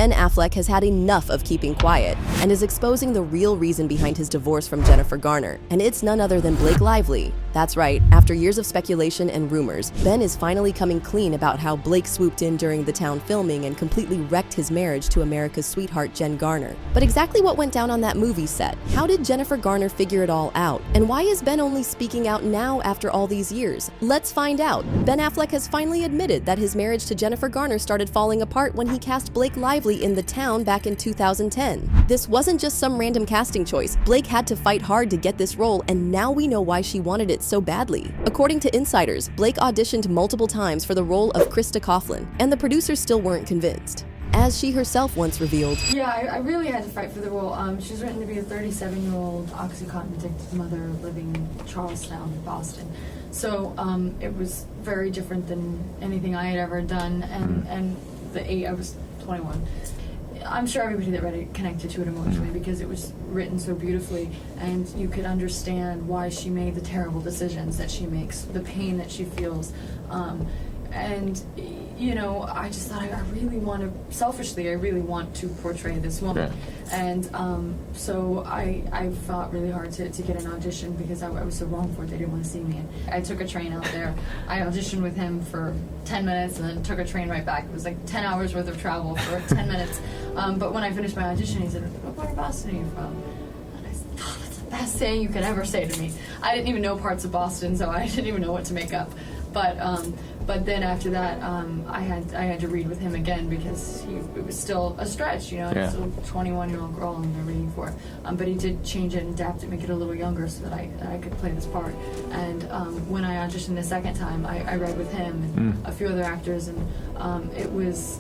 Ben Affleck has had enough of keeping quiet and is exposing the real reason behind his divorce from Jennifer Garner, and it's none other than Blake Lively. That's right, after years of speculation and rumors, Ben is finally coming clean about how Blake swooped in during the town filming and completely wrecked his marriage to America's sweetheart Jen Garner. But exactly what went down on that movie set? How did Jennifer Garner figure it all out? And why is Ben only speaking out now after all these years? Let's find out. Ben Affleck has finally admitted that his marriage to Jennifer Garner started falling apart when he cast Blake Lively in The Town back in 2010. This wasn't just some random casting choice. Blake had to fight hard to get this role, and now we know why she wanted it so badly. According to insiders, Blake auditioned multiple times for the role of Krista Coughlin, and the producers still weren't convinced. As she herself once revealed, "Yeah, I really had to fight for the role. She's written to be a 37-year-old Oxycontin-addicted mother living in Charlestown, Boston. So it was very different than anything I had ever done, and I was 21. I'm sure everybody that read it connected to it emotionally because it was written so beautifully, and you could understand why she made the terrible decisions that she makes, the pain that she feels. And, you know, I just thought I really want to portray this woman. Yeah. And so I fought really hard to get an audition because I was so wrong for it. They didn't want to see me. And I took a train out there. I auditioned with him for 10 minutes and then took a train right back. It was like 10 hours worth of travel for 10 minutes. But when I finished my audition, he said, "What part of Boston are you from?" And I said, "Oh, that's the best thing you could ever say to me." I didn't even know parts of Boston, so I didn't even know what to make up. But then after that, I had to read with him again because it was still a stretch, you know. Yeah. Still a 21-year-old girl and they're reading for it. But he did change it and adapt it, make it a little younger so that I could play this part. And when I auditioned the second time, I read with him and a few other actors, and it was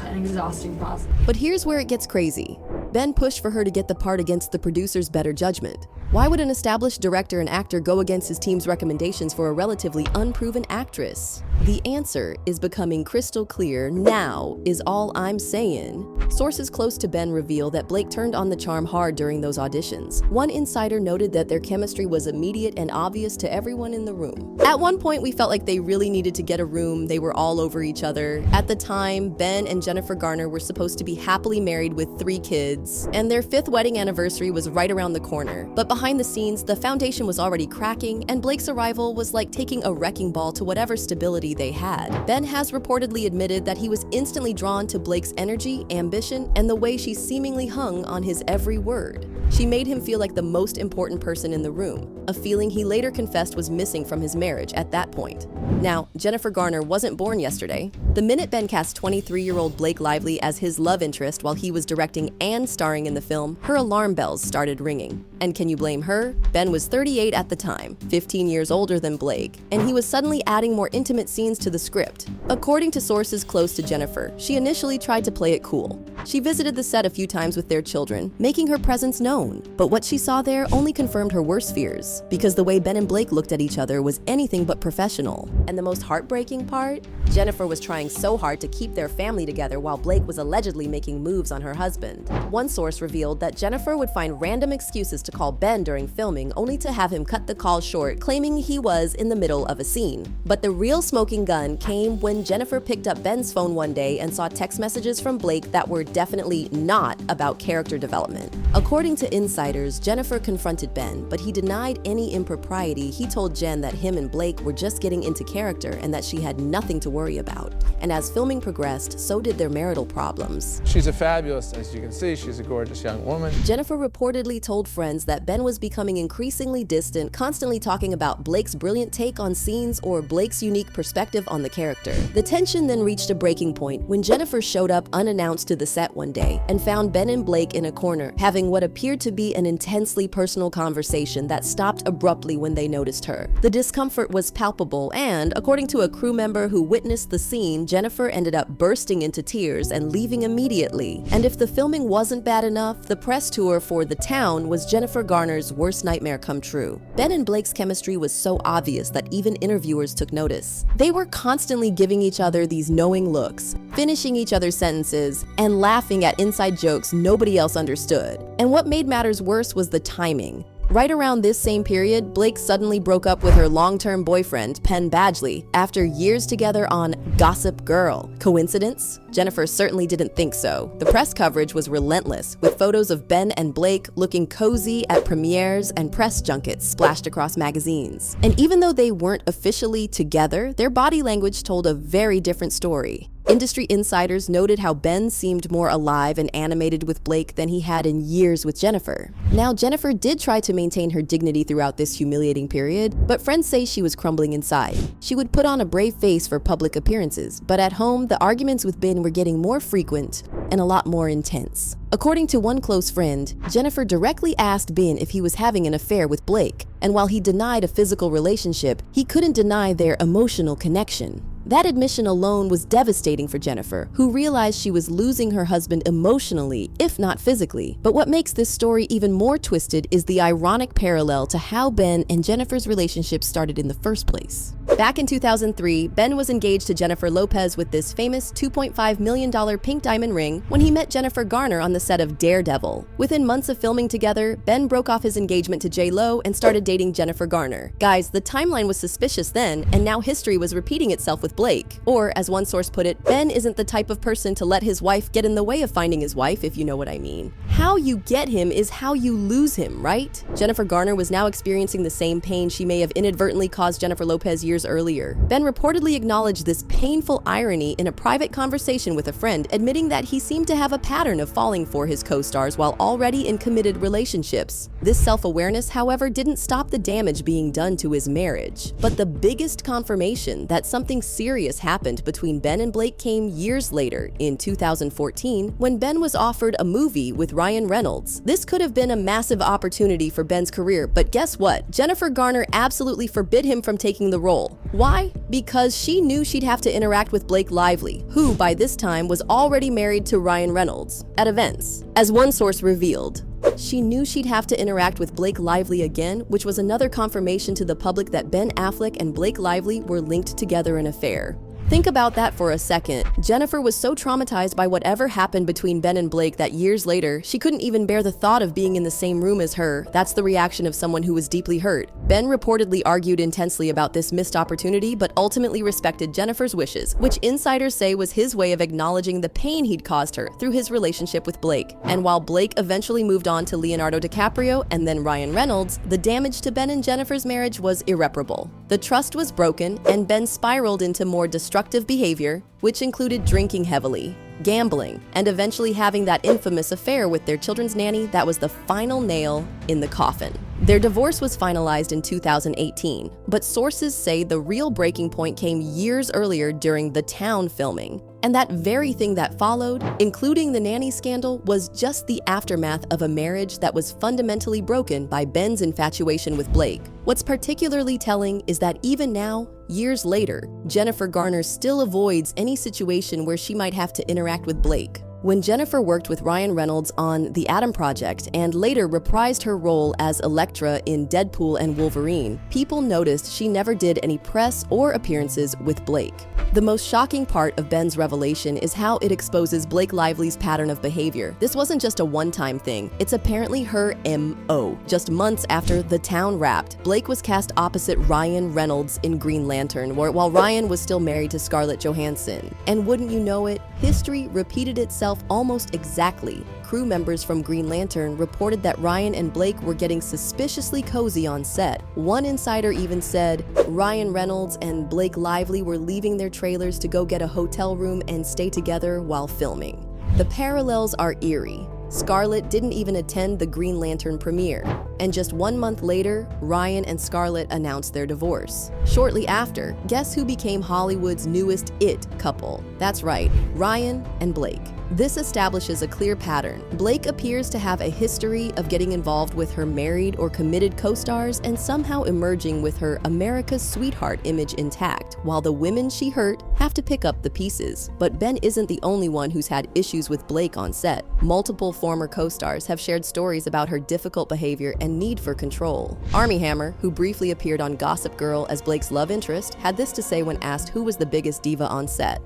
an exhausting process. But here's where it gets crazy. Ben pushed for her to get the part against the producer's better judgment. Why would an established director and actor go against his team's recommendations for a relatively unproven actress? The answer is becoming crystal clear now, is all I'm saying. Sources close to Ben reveal that Blake turned on the charm hard during those auditions. One insider noted that their chemistry was immediate and obvious to everyone in the room. At one point, we felt like they really needed to get a room. They were all over each other. At the time, Ben and Jennifer Garner were supposed to be happily married with 3 kids, and their 5th wedding anniversary was right around the corner. But behind the scenes, the foundation was already cracking, and Blake's arrival was like taking a wrecking ball to whatever stability they had. Ben has reportedly admitted that he was instantly drawn to Blake's energy, ambition, and the way she seemingly hung on his every word. She made him feel like the most important person in the room, a feeling he later confessed was missing from his marriage at that point. Now, Jennifer Garner wasn't born yesterday. The minute Ben cast 23-year-old Blake Lively as his love interest while he was directing and starring in the film, her alarm bells started ringing. And can you blame her? Ben was 38 at the time, 15 years older than Blake, and he was suddenly adding more intimate scenes to the script. According to sources close to Jennifer, she initially tried to play it cool. She visited the set a few times with their children, making her presence known. But what she saw there only confirmed her worst fears, because the way Ben and Blake looked at each other was anything but professional. And the most heartbreaking part? Jennifer was trying so hard to keep their family together while Blake was allegedly making moves on her husband. One source revealed that Jennifer would find random excuses to call Ben during filming, only to have him cut the call short, claiming he was in the middle of a scene. But the real smoking gun came when Jennifer picked up Ben's phone one day and saw text messages from Blake that were definitely not about character development. According to insiders, Jennifer confronted Ben, but he denied any impropriety. He told Jen that him and Blake were just getting into character and that she had nothing to worry about. And as filming progressed, so did their marital problems. She's a fabulous, as you can see, she's a gorgeous young woman. Jennifer reportedly told friends that Ben was becoming increasingly distant, constantly talking about Blake's brilliant take on scenes or Blake's unique perspective on the character. The tension then reached a breaking point when Jennifer showed up unannounced to the set one day and found Ben and Blake in a corner, having what appeared to be an intensely personal conversation that stopped abruptly when they noticed her. The discomfort was palpable, and according to a crew member who witnessed the scene, Jennifer ended up bursting into tears and leaving immediately. And if the filming wasn't bad enough, the press tour for The Town was Jennifer Garner's worst nightmare come true. Ben and Blake's chemistry was so obvious that even interviewers took notice. They were constantly giving each other these knowing looks, finishing each other's sentences, and laughing at inside jokes nobody else understood. And what made matters worse was the timing. Right around this same period, Blake suddenly broke up with her long-term boyfriend, Penn Badgley, after years together on Gossip Girl. Coincidence? Jennifer certainly didn't think so. The press coverage was relentless, with photos of Ben and Blake looking cozy at premieres and press junkets splashed across magazines. And even though they weren't officially together, their body language told a very different story. Industry insiders noted how Ben seemed more alive and animated with Blake than he had in years with Jennifer. Now, Jennifer did try to maintain her dignity throughout this humiliating period, but friends say she was crumbling inside. She would put on a brave face for public appearances, but at home, the arguments with Ben were getting more frequent and a lot more intense. According to one close friend, Jennifer directly asked Ben if he was having an affair with Blake, and while he denied a physical relationship, he couldn't deny their emotional connection. That admission alone was devastating for Jennifer, who realized she was losing her husband emotionally, if not physically. But what makes this story even more twisted is the ironic parallel to how Ben and Jennifer's relationship started in the first place. Back in 2003, Ben was engaged to Jennifer Lopez with this famous $2.5 million pink diamond ring when he met Jennifer Garner on the set of Daredevil. Within months of filming together, Ben broke off his engagement to J.Lo and started dating Jennifer Garner. Guys, the timeline was suspicious then, and now history was repeating itself with Blake. Or, as one source put it, Ben isn't the type of person to let his wife get in the way of finding his wife, if you know what I mean. How you get him is how you lose him, right? Jennifer Garner was now experiencing the same pain she may have inadvertently caused Jennifer Lopez years earlier. Ben reportedly acknowledged this painful irony in a private conversation with a friend, admitting that he seemed to have a pattern of falling for his co-stars while already in committed relationships. This self-awareness, however, didn't stop the damage being done to his marriage. But the biggest confirmation that something serious happened between Ben and Blake came years later, in 2014, when Ben was offered a movie with Ryan Reynolds. This could have been a massive opportunity for Ben's career, but guess what? Jennifer Garner absolutely forbid him from taking the role. Why? Because she knew she'd have to interact with Blake Lively, who by this time was already married to Ryan Reynolds, at events. As one source revealed, she knew she'd have to interact with Blake Lively again, which was another confirmation to the public that Ben Affleck and Blake Lively were linked together in an affair. Think about that for a second. Jennifer was so traumatized by whatever happened between Ben and Blake that years later, she couldn't even bear the thought of being in the same room as her. That's the reaction of someone who was deeply hurt. Ben reportedly argued intensely about this missed opportunity, but ultimately respected Jennifer's wishes, which insiders say was his way of acknowledging the pain he'd caused her through his relationship with Blake. And while Blake eventually moved on to Leonardo DiCaprio and then Ryan Reynolds, the damage to Ben and Jennifer's marriage was irreparable. The trust was broken, and Ben spiraled into more destructive behavior, which included drinking heavily, gambling, and eventually having that infamous affair with their children's nanny that was the final nail in the coffin. Their divorce was finalized in 2018, but sources say the real breaking point came years earlier during The Town filming. And that very thing that followed, including the nanny scandal, was just the aftermath of a marriage that was fundamentally broken by Ben's infatuation with Blake. What's particularly telling is that even now, years later, Jennifer Garner still avoids any situation where she might have to interact with Blake. When Jennifer worked with Ryan Reynolds on The Adam Project and later reprised her role as Elektra in Deadpool and Wolverine, people noticed she never did any press or appearances with Blake. The most shocking part of Ben's revelation is how it exposes Blake Lively's pattern of behavior. This wasn't just a one-time thing, it's apparently her MO. Just months after The Town wrapped, Blake was cast opposite Ryan Reynolds in Green Lantern, while Ryan was still married to Scarlett Johansson. And wouldn't you know it, history repeated itself almost exactly. Crew members from Green Lantern reported that Ryan and Blake were getting suspiciously cozy on set. One insider even said Ryan Reynolds and Blake Lively were leaving their trailers to go get a hotel room and stay together while filming. The parallels are eerie. Scarlett didn't even attend the Green Lantern premiere, and just 1 month later, Ryan and Scarlett announced their divorce. Shortly after, guess who became Hollywood's newest IT couple? That's right, Ryan and Blake. This establishes a clear pattern. Blake appears to have a history of getting involved with her married or committed co-stars and somehow emerging with her America's sweetheart image intact, while the women she hurt have to pick up the pieces. But Ben isn't the only one who's had issues with Blake on set. Multiple former co-stars have shared stories about her difficult behavior and need for control. Armie Hammer, who briefly appeared on Gossip Girl as Blake's love interest, had this to say when asked who was the biggest diva on set.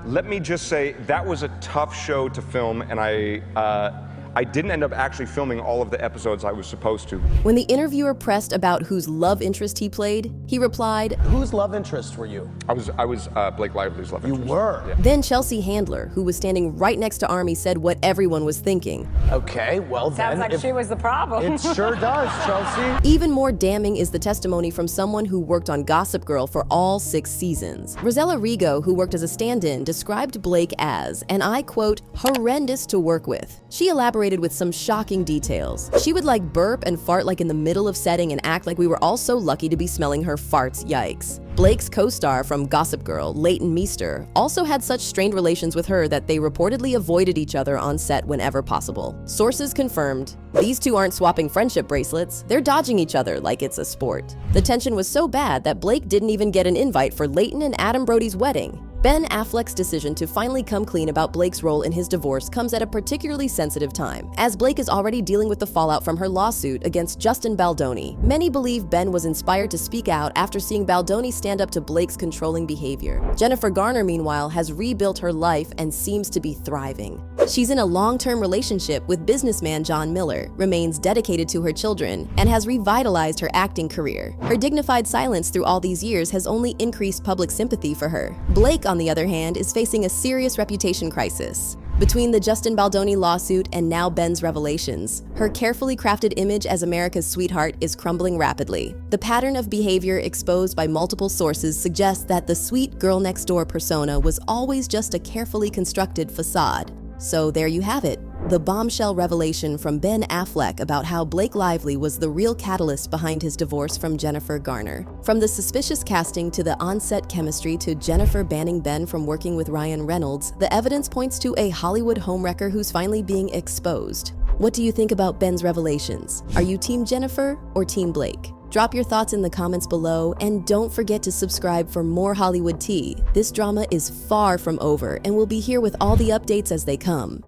Let me just say that was a tough show to film, and I I didn't end up actually filming all of the episodes I was supposed to. When the interviewer pressed about whose love interest he played, he replied, Whose love interest were you? I was Blake Lively's love interest. You were? Yeah. Then Chelsea Handler, who was standing right next to Army, said what everyone was thinking. Okay, well then. Sounds like she was the problem. It sure does, Chelsea. Even more damning is the testimony from someone who worked on Gossip Girl for all 6 seasons. Rosella Rigo, who worked as a stand-in, described Blake as, and I quote, horrendous to work with. She elaborated with some shocking details. She would like burp and fart like in the middle of setting and act like we were all so lucky to be smelling her farts, yikes. Blake's co-star from Gossip Girl, Leighton Meester, also had such strained relations with her that they reportedly avoided each other on set whenever possible. Sources confirmed, these two aren't swapping friendship bracelets, they're dodging each other like it's a sport. The tension was so bad that Blake didn't even get an invite for Leighton and Adam Brody's wedding. Ben Affleck's decision to finally come clean about Blake's role in his divorce comes at a particularly sensitive time, as Blake is already dealing with the fallout from her lawsuit against Justin Baldoni. Many believe Ben was inspired to speak out after seeing Baldoni stand up to Blake's controlling behavior. Jennifer Garner, meanwhile, has rebuilt her life and seems to be thriving. She's in a long-term relationship with businessman John Miller, remains dedicated to her children, and has revitalized her acting career. Her dignified silence through all these years has only increased public sympathy for her. Blake, on the other hand, is facing a serious reputation crisis. Between the Justin Baldoni lawsuit and now Ben's revelations, her carefully crafted image as America's sweetheart is crumbling rapidly. The pattern of behavior exposed by multiple sources suggests that the sweet girl-next-door persona was always just a carefully constructed facade. So there you have it, the bombshell revelation from Ben Affleck about how Blake Lively was the real catalyst behind his divorce from Jennifer Garner. From the suspicious casting to the on-set chemistry to Jennifer banning Ben from working with Ryan Reynolds, the evidence points to a Hollywood homewrecker who's finally being exposed. What do you think about Ben's revelations? Are you Team Jennifer or Team Blake? Drop your thoughts in the comments below, and don't forget to subscribe for more Hollywood tea. This drama is far from over, and we'll be here with all the updates as they come.